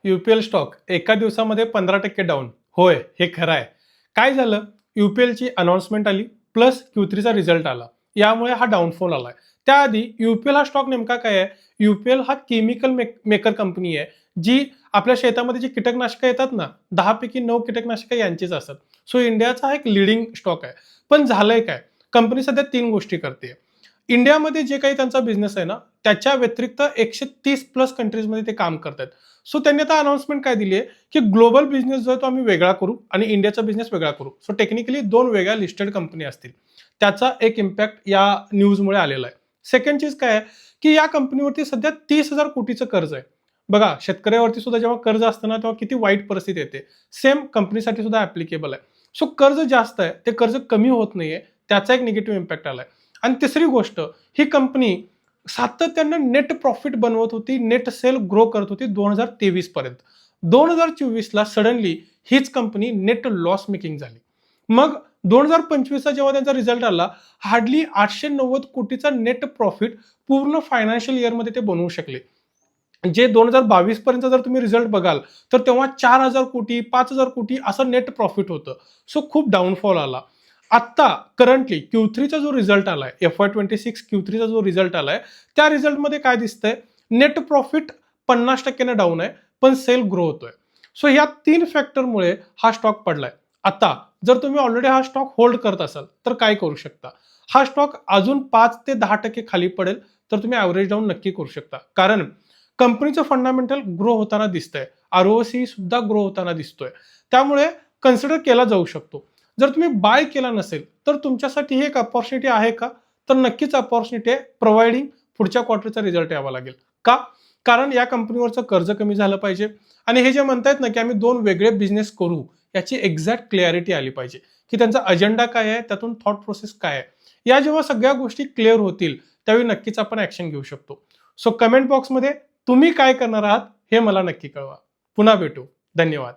UPL stock एका दिवसामध्ये 15% down. होय, हे खरं आहे. काय झालं? यूपीएलची अनाउन्समेंट आली प्लस Q3चा रिझल्ट आला. यामुळे हा डाऊनफॉल आलाय. त्याआधी यूपीएल हा स्टॉक नेमका काय आहे? यूपीएल हा केमिकल मेकर कंपनी आहे, जी आपल्या शेतामध्ये जी कीटकनाशकं येतात ना, 10 पैकी 9 कीटकनाशकं यांचीच असतात. सो इंडियाचा हा एक लीडिंग स्टॉक आहे. पण झालंय काय? कंपनी सध्या 3 गोष्टी करते. इंडियामध्ये जे काही त्यांचा बिझनेस आहे ना, त्याच्या व्यतिरिक्त 130 प्लस कंट्रीजमध्ये ते काम करतात. सो त्यांनी आता अनाउन्समेंट काय दिली आहे, की ग्लोबल बिझनेस जो आहे तो आम्ही वेगळा करू आणि इंडियाचा बिझनेस वेगळा करू. सो टेक्निकली 2 वेगळ्या लिस्टेड कंपनी असतील. त्याचा एक इम्पॅक्ट या न्यूजमुळे आलेला आहे. सेकंड चीज काय आहे, की या कंपनीवरती सध्या 30,000 कोटीचं कर्ज आहे. बघा, शेतकऱ्यावरती सुद्धा जेव्हा कर्ज असतं ना, तेव्हा किती वाईट परिस्थिती येते. सेम कंपनीसाठी सुद्धा ॲप्लिकेबल आहे. सो कर्ज जास्त आहे, ते कर्ज कमी होत नाहीये. त्याचा एक निगेटिव्ह इम्पॅक्ट आलाय. आणि तिसरी गोष्ट, ही कंपनी सातत्यानं नेट प्रॉफिट बनवत होती, नेट सेल ग्रो करत होती 2023 पर्यंत. 2024ला सडनली हीच कंपनी नेट लॉस मेकिंग झाली. मग 2025चा जेव्हा त्यांचा रिझल्ट आला, हार्डली 890 कोटीचा नेट प्रॉफिट पूर्ण फायनान्शियल इयरमध्ये ते बनवू शकले. जे 2022 पर्यंत जर तुम्ही रिझल्ट बघाल, तर तेव्हा 4,000 कोटी, 5,000 कोटी असं नेट प्रॉफिट होतं. सो खूप डाऊनफॉल आला. आत्ता करंटली Q3चा जो रिझल्ट आलाय, FY26 Q3चा जो रिझल्ट आलाय, त्या रिझल्टमध्ये काय दिसतंय? नेट प्रॉफिट 50% ने डाऊन आहे, पण सेल ग्रो होतोय. सो या 3 फॅक्टरमुळे हा स्टॉक पडलाय. आता जर तुम्ही ऑलरेडी हा स्टॉक होल्ड करत असाल, तर काय करू शकता? हा स्टॉक अजून 5 ते 10% खाली पडेल, तर तुम्ही ॲव्हरेज डाऊन नक्की करू शकता. कारण कंपनीचं फंडामेंटल ग्रो होताना दिसतंय. ROC सुद्धा ग्रो होताना दिसतोय. त्यामुळे कन्सिडर केला जाऊ शकतो. जर तुम्ही बाय केला नसेल, तर तुमच्यासाठी ही एक अपॉर्च्युनिटी आहे का? तर नक्कीच अपॉर्च्युनिटी आहे, प्रोव्हायडिंग पुढच्या क्वार्टरचा रिझल्ट यावा लागेल. का? कारण या कंपनीवरचं कर्ज कमी झालं पाहिजे आणि हे जे म्हणतायत ना, की आम्ही 2 वेगळे बिझनेस करू, याची एक्झॅक्ट क्लॅरिटी आली पाहिजे, की त्यांचा अजेंडा काय आहे, त्यातून थॉट प्रोसेस काय आहे. या जेव्हा सगळ्या गोष्टी क्लिअर होतील, त्यावेळी नक्कीच आपण ॲक्शन घेऊ शकतो. सो कमेंट बॉक्समध्ये तुम्ही काय करणार आहात, हे मला नक्की कळवा. पुन्हा भेटू. धन्यवाद.